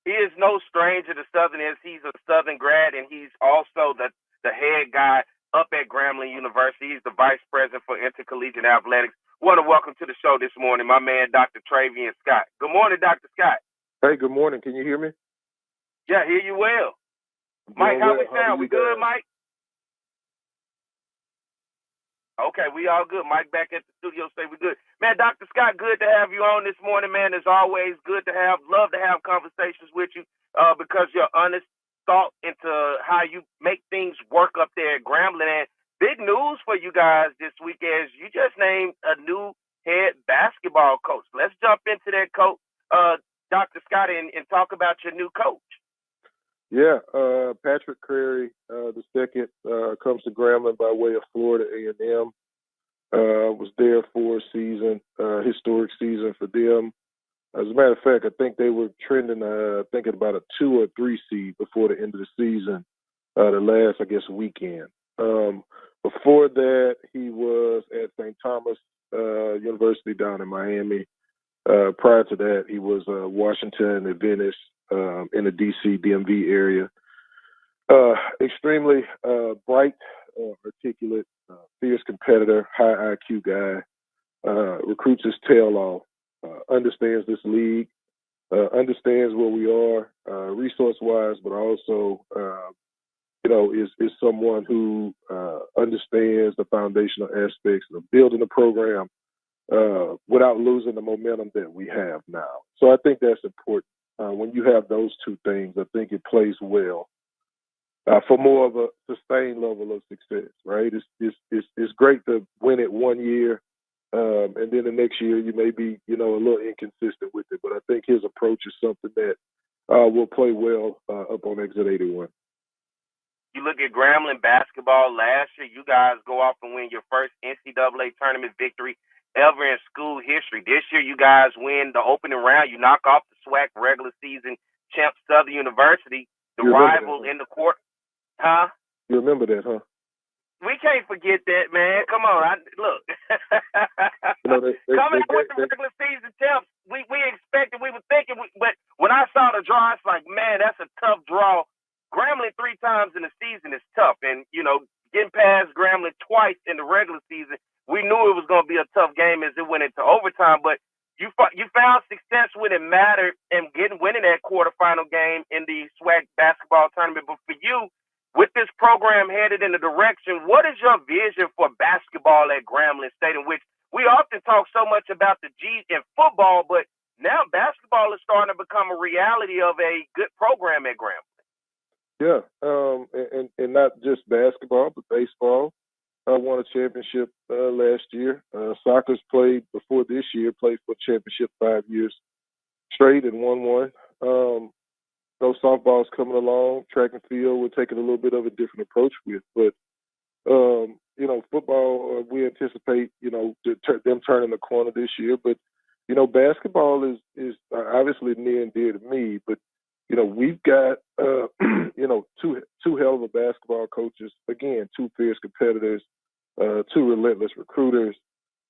he is no stranger to Southerners. He's a Southern grad, and he's also the head guy up at Grambling University. He's the vice president for intercollegiate athletics. Want to welcome to the show this morning my man, Dr. Trayvean Scott. Good morning, Dr. Scott. Hey, good morning. Can you hear me? Yeah, hear you well. Mike, how we sound? We good, Mike? Okay, we all good. Mike back at the studio say we good. Man, Dr. Scott, good to have you on this morning, man. As always, love to have conversations with you because your honest thought into how you make things work up there at Grambling. And big news for you guys this week is you just named a new head basketball coach. Let's jump into that, coach, Dr. Scott, and talk about your new coach. Yeah, Patrick Crary, the second, comes to Grambling by way of Florida A&M. Was there for a season, historic season for them. As a matter of fact, I think they were trending, thinking about a 2 or 3 seed before the end of the season, the last, I guess, weekend. Before that, he was at St. Thomas University down in Miami. Prior to that, he was Washington and Venice in the D.C. DMV area. Extremely bright, articulate, fierce competitor, high IQ guy, recruits his tail off, understands this league, understands where we are resource-wise, but also, is someone who understands the foundational aspects of building a program without losing the momentum that we have now. So I think that's important. When you have those two things, I think it plays well for more of a sustained level of success, right? It's great to win it 1 year, and then the next year you may be, a little inconsistent with it. But I think his approach is something that will play well up on Exit 81. You look at Grambling basketball last year, you guys go off and win your first NCAA tournament victory ever in school history. This year, you guys win the opening round. You knock off the SWAC regular season champ Southern University, the rival in the court. Huh? You remember that, huh? We can't forget that, man. Come on. Look. Coming out with the regular season champs, we expected, we were thinking, but when I saw the draw, it's like, man, that's a tough draw. Grambling 3 times in the season is tough. And, getting past Grambling twice in the regular season, we knew it was going to be a tough game as it went into overtime, but you found success when it mattered and winning that quarterfinal game in the SWAC basketball tournament. But for you, with this program headed in the direction, what is your vision for basketball at Grambling State, in which we often talk so much about the G in football, but now basketball is starting to become a reality of a good program at Grambling? Yeah, and not just basketball, but baseball. I won a championship last year. Soccer's played before this year, played for a championship 5 years straight and won one. Softball's coming along. Track and field, we're taking a little bit of a different approach with. But, football, we anticipate, them turning the corner this year. But, basketball is obviously near and dear to me. But, we've got, two hell of a basketball coaches. Again, 2 fierce competitors, 2 relentless recruiters,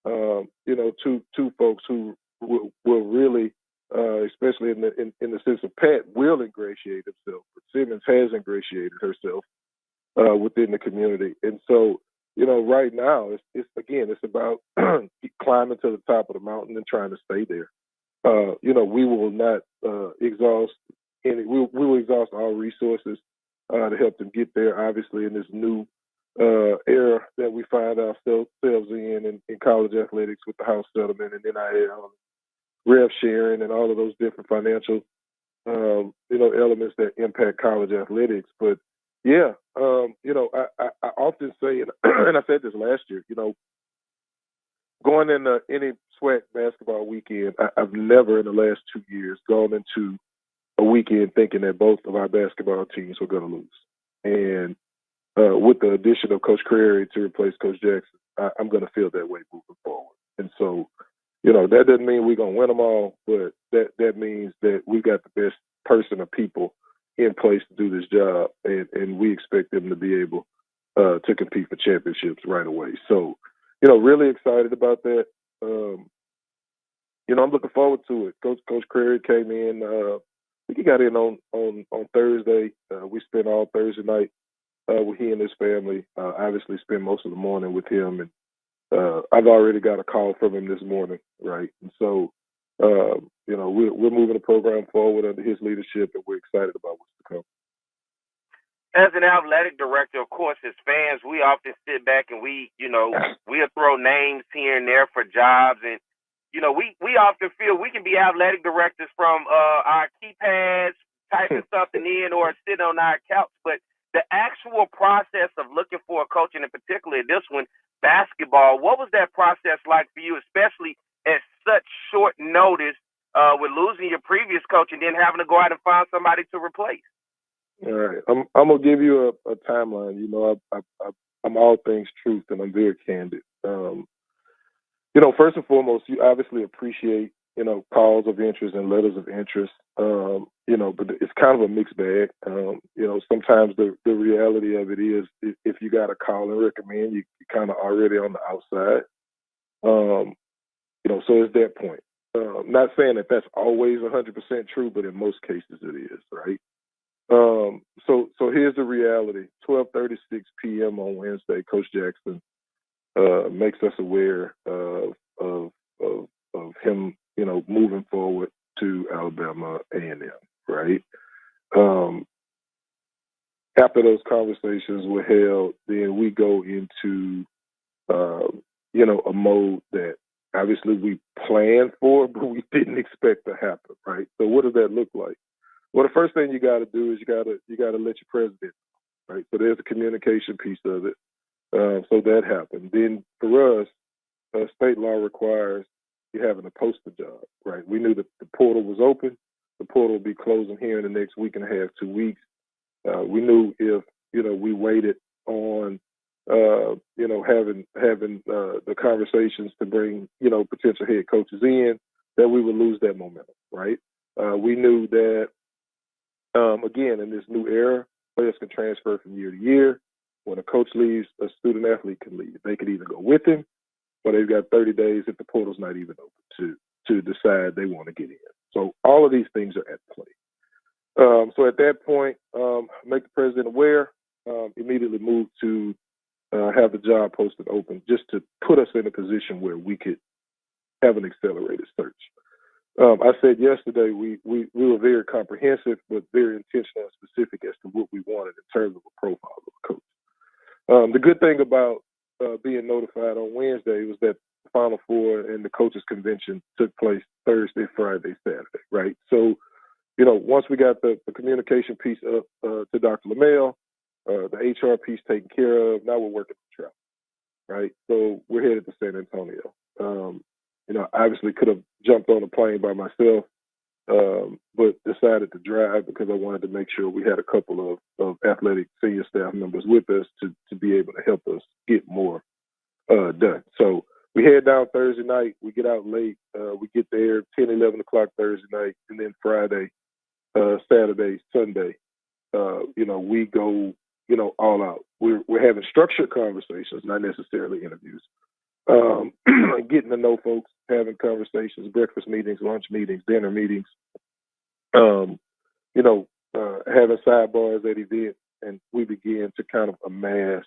two folks who will really, especially in the sense of Pat, will ingratiate himself. But Simmons has ingratiated herself within the community. And so, right now, it's about climbing to the top of the mountain and trying to stay there. We will not exhaust we will exhaust all resources to help them get there, obviously, in this new era that we find ourselves in college athletics with the house settlement and NIL, rev sharing, and all of those different financial, elements that impact college athletics. But, yeah, I often say, and I said this last year, going into any SWAC basketball weekend, I've never in the last 2 years gone into a weekend thinking that both of our basketball teams were going to lose. And with the addition of Coach Crary to replace Coach Jackson, I'm going to feel that way moving forward. And so, that doesn't mean we're going to win them all, but that means that we got the best person or people in place to do this job, and we expect them to be able to compete for championships right away. So, really excited about that. I'm looking forward to it. Coach Crary came in he got in on Thursday. We spent all Thursday night with he and his family. Obviously, spent most of the morning with him, and I've already got a call from him this morning, right? And so, we're moving the program forward under his leadership, and we're excited about what's to come. As an athletic director, of course, as fans, we often sit back and we'll throw names here and there for jobs, and we often feel we can be athletic directors from our keypads, typing something in, or sitting on our couch. But the actual process of looking for a coach, and in particular this one, basketball, what was that process like for you, especially at such short notice with losing your previous coach and then having to go out and find somebody to replace? All right, I'm gonna give you a timeline. I'm all things truth, and I'm very candid. First and foremost, you obviously appreciate, calls of interest and letters of interest, but it's kind of a mixed bag. Sometimes the reality of it is if you got a call and recommend, you kind of already on the outside. So it's that point. Not saying that that's always 100% true, but in most cases it is, right? So here's the reality. 12:36 p.m. on Wednesday, Coach Jackson makes us aware of him, moving forward to Alabama A&M, right? After those conversations were held, then we go into, a mode that obviously we planned for, but we didn't expect to happen, right? So what does that look like? Well, the first thing you got to do is you got to let your president know, right? So there's a communication piece of it. So that happened. Then for us, state law requires you having to post the job, right? We knew that the portal was open. The portal will be closing here in the next week and a half, 2 weeks. We knew if we waited on having the conversations to bring potential head coaches in, that we would lose that momentum, right? We knew that again in this new era, players can transfer from year to year. When a coach leaves, a student athlete can leave. They could either go with him, or they've got 30 days if the portal's not even open to decide they want to get in. So all of these things are at play. So at that point, make the president aware, immediately move to have the job posted open, just to put us in a position where we could have an accelerated search. I said yesterday we were very comprehensive, but very intentional and specific as to what we wanted in terms of a profile of a coach. The good thing about being notified on Wednesday was that the Final Four and the coaches convention took place Thursday, Friday, Saturday, right? So, once we got the communication piece up to Dr. LaMelle, the HR piece taken care of, now we're working the travel, right? So we're headed to San Antonio. Obviously could have jumped on a plane by myself, but decided to drive because I wanted to make sure we had a couple of athletic senior staff members with us to be able to help us get more done. So we head down Thursday night. We get out late. We get there 10, 11 o'clock Thursday night, and then Friday, Saturday, Sunday, we go, all out. We're having structured conversations, not necessarily interviews. Getting to know folks, having conversations, breakfast meetings, lunch meetings, dinner meetings, having sidebars at events, and we began to kind of amass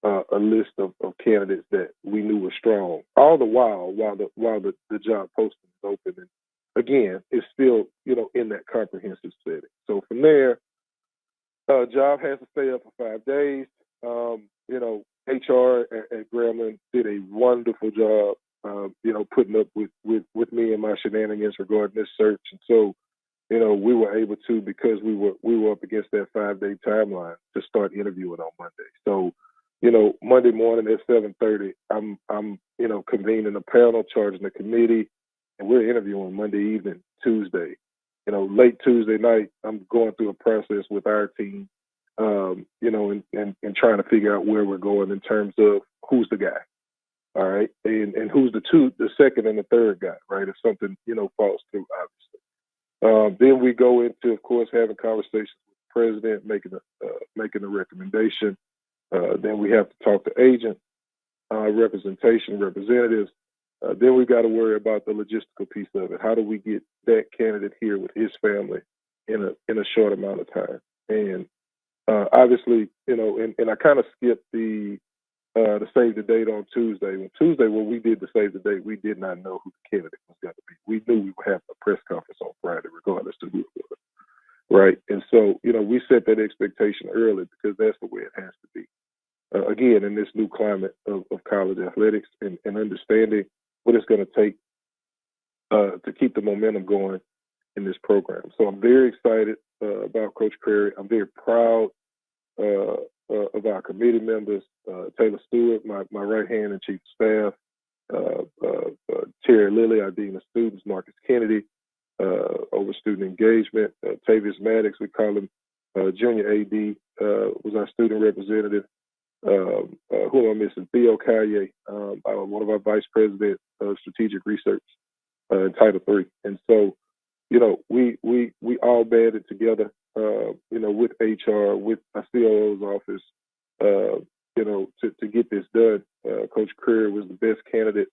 a list of candidates that we knew were strong. All the while the job posting is open, and again, it's still in that comprehensive setting. So from there, job has to stay up for 5 days. HR at Grambling did a wonderful job, putting up with me and my shenanigans regarding this search. And so, we were able to, because we were up against that 5-day timeline, to start interviewing on Monday. So, Monday morning at 7:30, I'm convening a panel, charging a committee, and we're interviewing Monday evening, Tuesday. Late Tuesday night, I'm going through a process with our team, and trying to figure out where we're going in terms of who's the guy, all right, and who's the second and the third guy, right, if something, falls through, obviously. Then we go into, of course, having conversations with the president, making a recommendation. Then we have to talk to agents, representatives. Then we got to worry about the logistical piece of it. How do we get that candidate here with his family in a short amount of time. And obviously, and I kind of skipped the save the date on Tuesday. When we did the save the date, we did not know who the candidate was going to be. We knew we would have a press conference on Friday, regardless of who it was. Right. And so, we set that expectation early because that's the way it has to be. Again, in this new climate of college athletics and understanding what it's going to take to keep the momentum going in this program. So I'm very excited about Coach Prairie. I'm very proud of our committee members, Taylor Stewart, my right hand and chief of staff, Terry Lilly, our dean of students, Marcus Kennedy, over student engagement, Tavius Maddox, we call him junior AD, was our student representative. Who am I missing? Theo Callier, one of our vice president of strategic research in Title III. And so, we all banded together, with HR, with our COO's office, to get this done. Coach Prairie was the best candidate.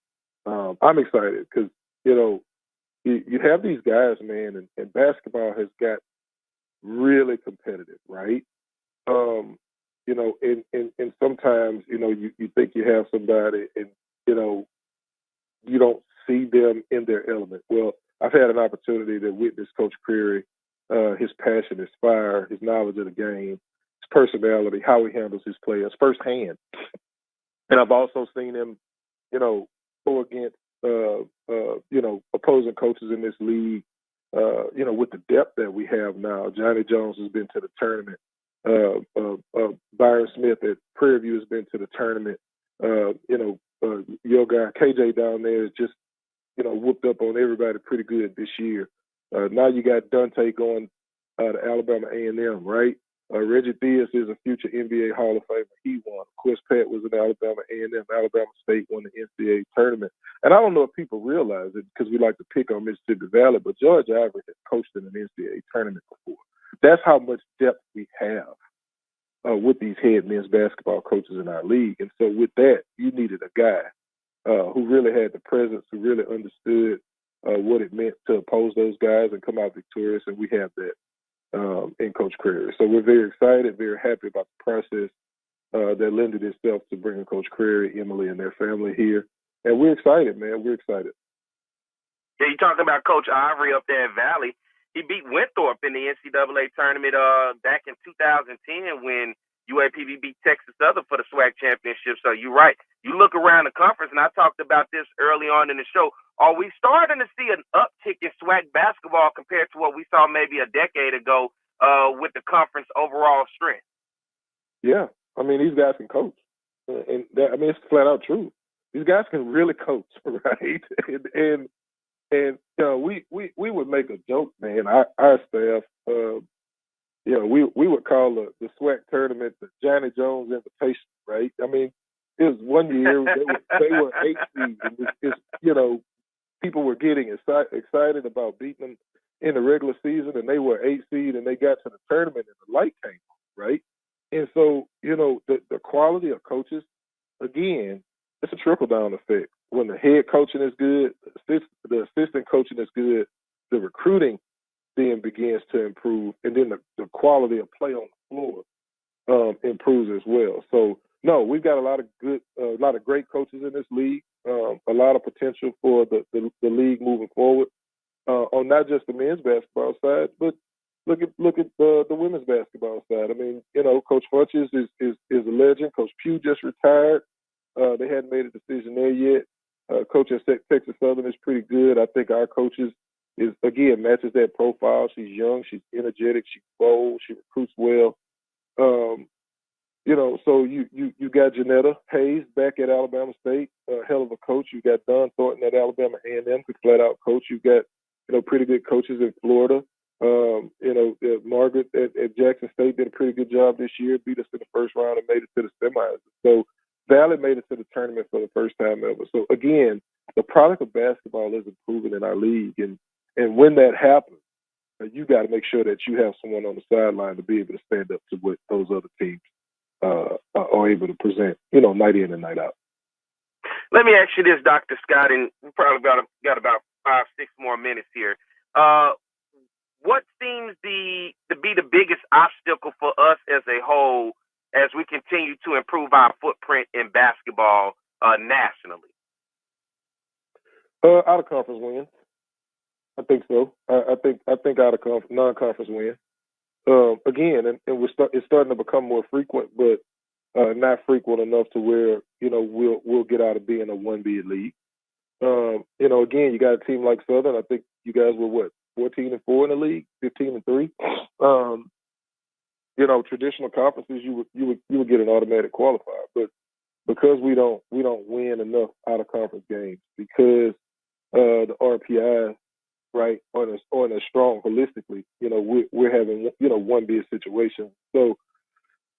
I'm excited because, you have these guys, man, and basketball has got really competitive, right? And sometimes, you think you have somebody and, you don't see them in their element. Well, I've had an opportunity to witness Coach Prairie, his passion, his fire, his knowledge of the game, his personality, how he handles his players firsthand. And I've also seen him, go against, opposing coaches in this league, with the depth that we have now. Johnny Jones has been to the tournament. Byron Smith at Prairie View has been to the tournament. Your guy KJ down there has just, whooped up on everybody pretty good this year. Now you got Dante going to Alabama A&M, right? Reggie Theus is a future NBA Hall of Famer. He won. Of course, Pat was in Alabama A&M. Alabama State won the NCAA tournament. And I don't know if people realize it because we like to pick on Mississippi Valley, but George Ivory has coached in an NCAA tournament before. That's how much depth we have with these head men's basketball coaches in our league. And so with that, you needed a guy who really had the presence, who really understood what it meant to oppose those guys and come out victorious, and we have that in Coach Prairie. So we're very excited, very happy about the process that lended itself to bringing Coach Prairie, Emily, and their family here. And we're excited, man. We're excited. Yeah, you're talking about Coach Ivory up there at Valley. He beat Winthrop in the NCAA tournament back in 2010 when UAPB beat Texas Southern for the SWAC championship. So you're right. You look around the conference, and I talked about this early on in the show. Are we starting to see an uptick in SWAC basketball compared to what we saw maybe a decade ago with the conference overall strength? Yeah. I mean, these guys can coach. It's flat out true. These guys can really coach, right? and we would make a joke, man. Our staff, we would call the SWAC tournament the Johnny Jones invitation, right? I mean, it was one year they were 8 seeds, and people were getting excited about beating them in the regular season, and they were 8 seed, and they got to the tournament, and the light came on, right? And so, the quality of coaches, again, it's a trickle-down effect. When the head coaching is good, the assistant coaching is good, the recruiting then begins to improve, and then the quality of play on the floor improves as well. So, no, we've got a lot of great coaches in this league, a lot of potential for the league moving forward on not just the men's basketball side, but look at the women's basketball side. I mean, Coach Funches is a legend. Coach Pugh just retired. They hadn't made a decision there yet. Coach at Texas Southern is pretty good. I think our coaches matches that profile. She's young, she's energetic, she's bold, she recruits well. So you got Janetta Hayes back at Alabama State, a hell of a coach. You got Don Thornton at Alabama A&M, could flat out coach. You got pretty good coaches in Florida. Margaret at Jackson State did a pretty good job this year, beat us in the first round and made it to the semis. So Valley made it to the tournament for the first time ever. So again, the product of basketball is improving in our league, and when that happens, you got to make sure that you have someone on the sideline to be able to stand up to what those other teams are able to present, night in and night out. Let me ask you this, Dr. Scott, and we probably got about 5-6 more minutes here. what seems to be the biggest obstacle for us as a whole as we continue to improve our footprint in basketball nationally? Out of conference wins. I think so. I think out of non-conference wins. Again, and it's starting to become more frequent, but not frequent enough to where we'll get out of being a one bid league. Again, you got a team like Southern. I think you guys were 14-4 in the league, 15-3. Traditional conferences you would get an automatic qualifier, but because we don't win enough out of conference games, because the RPI right on a strong holistically, we're having one bid situation. So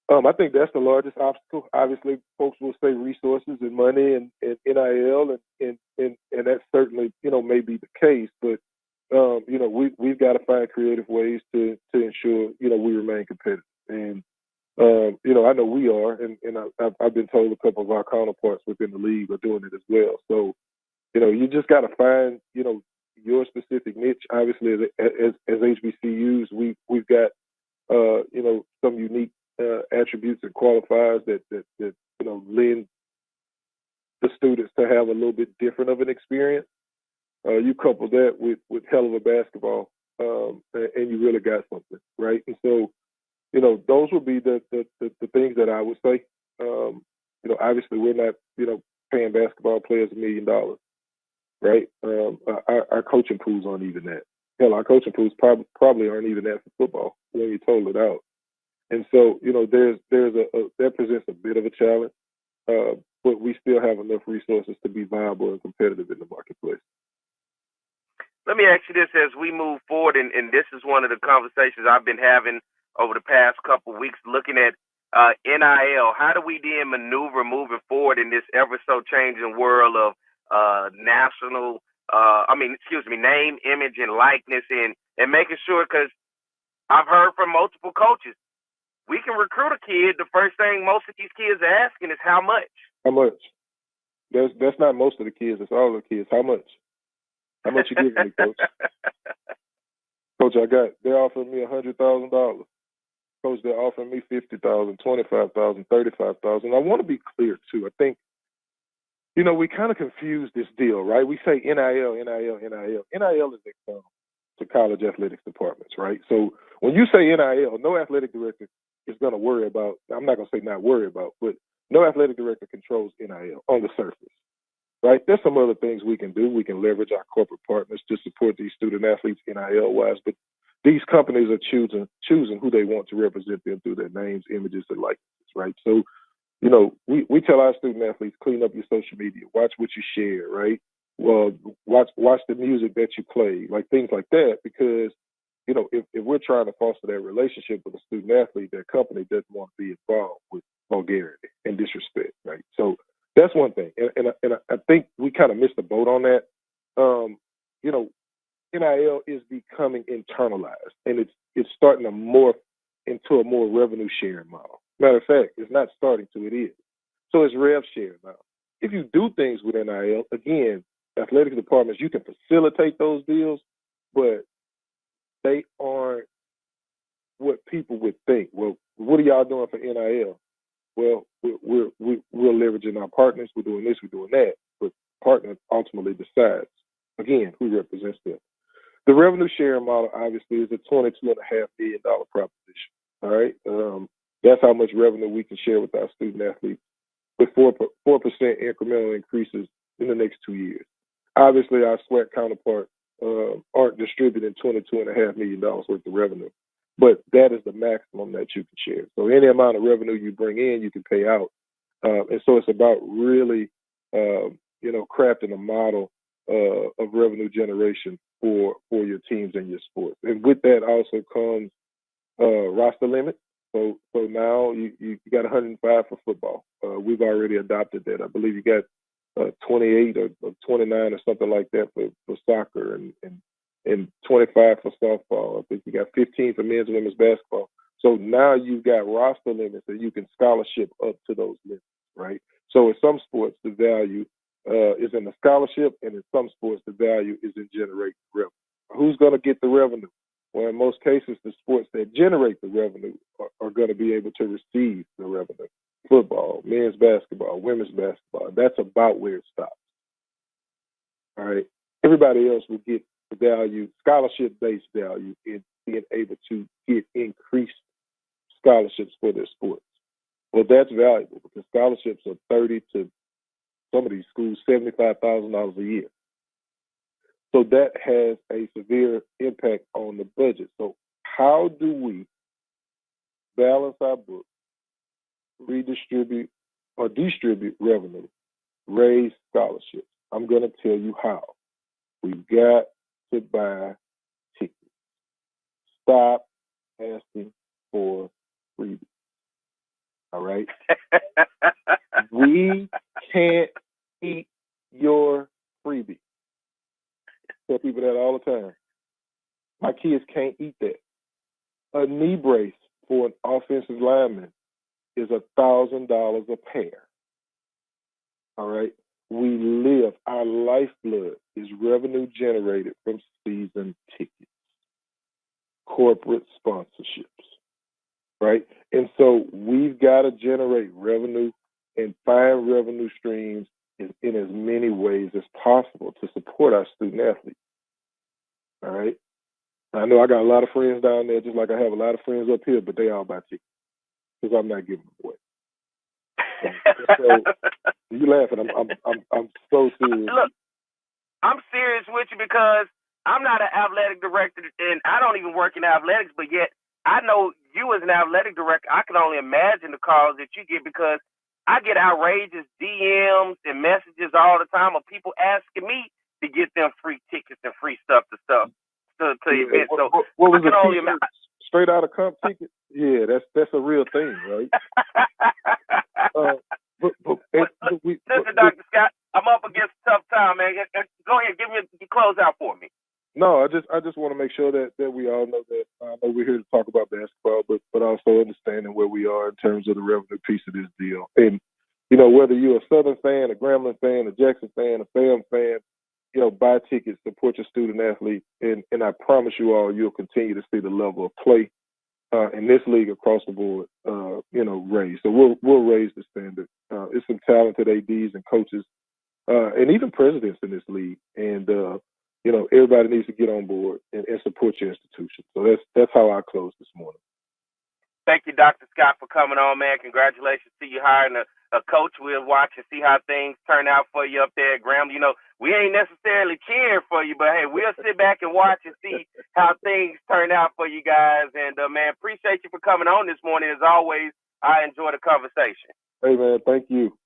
I think that's the largest obstacle. Obviously, folks will say resources and money and NIL and that certainly may be the case, but we've got to find creative ways to ensure we remain competitive. And I know we are, and I've been told a couple of our counterparts within the league are doing it as well. So you just got to find your specific niche. Obviously, as HBCUs, we've got some unique attributes and qualifiers that lend the students to have a little bit different of an experience. You couple that with hell of a basketball, and you really got something, right? And so, those would be the things that I would say. Obviously, we're not paying basketball players $1 million, right? Our coaching pools aren't even that. Hell, our coaching pools probably aren't even that for football when you total it out. And so, there's that presents a bit of a challenge, but we still have enough resources to be viable and competitive in the marketplace. Let me ask you this as we move forward, and this is one of the conversations I've been having over the past couple of weeks, looking at NIL. How do we then maneuver moving forward in this ever so changing world of name, image, and likeness, and making sure, because I've heard from multiple coaches, we can recruit a kid. The first thing most of these kids are asking is how much. How much? That's not most of the kids. It's all the kids. How much? How much you giving me, Coach? Coach, they're offering me $100,000. Coach, they're offering me $50,000, $25,000, $35,000. I want to be clear too. I think, we kind of confuse this deal, right? We say NIL. NIL is external to college athletics departments, right? So when you say NIL, no athletic director is going to worry about. I'm not going to say not worry about, but no athletic director controls NIL on the surface. Right? There's some other things we can do. We can leverage our corporate partners to support these student athletes NIL-wise, but these companies are choosing who they want to represent them through their names, images, and likenesses, right? So, we tell our student athletes, clean up your social media, watch what you share, right? Well, watch the music that you play, like things like that, because, if we're trying to foster that relationship with a student athlete, that company doesn't want to be involved with vulgarity and disrespect, right? So, that's one thing, and I think we kind of missed the boat on that. NIL is becoming internalized, and it's starting to morph into a more revenue sharing model. Matter of fact, it's not starting to; it is. So it's rev sharing now. If you do things with NIL, again, athletic departments, you can facilitate those deals, but they aren't what people would think. Well, what are y'all doing for NIL? Well, we're leveraging our partners. We're doing this, we're doing that. But the partner ultimately decides, again, who represents them. The revenue sharing model, obviously, is a $22.5 million proposition. All right? That's how much revenue we can share with our student athletes with 4% incremental increases in the next 2 years. Obviously, our SWAC counterparts aren't distributing $22.5 million worth of revenue. But that is the maximum that you can share. So any amount of revenue you bring in, you can pay out. And so it's about really, crafting a model of revenue generation for your teams and your sports. And with that also comes roster limits. So now you got 105 for football. We've already adopted that. I believe you got 28 or 29 or something like that for soccer and 25 for softball. I think you got 15 for men's and women's basketball. So now you've got roster limits that you can scholarship up to those limits, right? So in some sports, the value is in the scholarship, and in some sports, the value is in generating revenue. Who's going to get the revenue? Well, in most cases, the sports that generate the revenue are going to be able to receive the revenue. Football, men's basketball, women's basketball. That's about where it stops. All right. Everybody else will get the value, scholarship-based value, in being able to get increased scholarships for their sports. Well, that's valuable because scholarships are $30,000 to some of these schools $75,000 a year. So that has a severe impact on the budget. So how do we balance our books, redistribute or distribute revenue, raise scholarships? I'm going to tell you how. We've got to buy tickets. Stop asking for freebies. All right? We can't eat your freebie. I tell people that all the time. My kids can't eat that. A knee brace for an offensive lineman is $1,000 a pair. All right? We live, our lifeblood is revenue generated from season tickets, corporate sponsorships, right? And so we've got to generate revenue and find revenue streams in as many ways as possible to support our student athletes. All right. I know I got a lot of friends down there, just like I have a lot of friends up here, but they all buy tickets because I'm not giving them away. So you laughing? I'm so serious. Look, I'm serious with you because I'm not an athletic director, and I don't even work in athletics, but yet I know you as an athletic director. I can only imagine the calls that you get because I get outrageous DMs and messages all the time of people asking me to get them free tickets and free stuff to events. So what was I can only imagine. Straight out of comp ticket? Yeah, that's a real thing, right? Listen, Dr. Scott, I'm up against a tough time, man. Go ahead, give me a close out for me. No, I just want to make sure that we all know that I know we're here to talk about basketball, but also understanding where we are in terms of the revenue piece of this deal. And whether you're a Southern fan, a Grambling fan, a Jackson fan, a FAM fan, buy tickets, support your student athlete, and I promise you all, you'll continue to see the level of play in this league across the board, raised. So we'll raise the standard. It's some talented ADs and coaches, and even presidents in this league, and everybody needs to get on board and support your institution. So that's how I close this morning. Thank you, Dr. Scott, for coming on, man. Congratulations to you hiring a coach. We'll watch and see how things turn out for you up there at Grambling. We ain't necessarily cheering for you, but, hey, we'll sit back and watch and see how things turn out for you guys. And, man, appreciate you for coming on this morning. As always, I enjoy the conversation. Hey, man, thank you.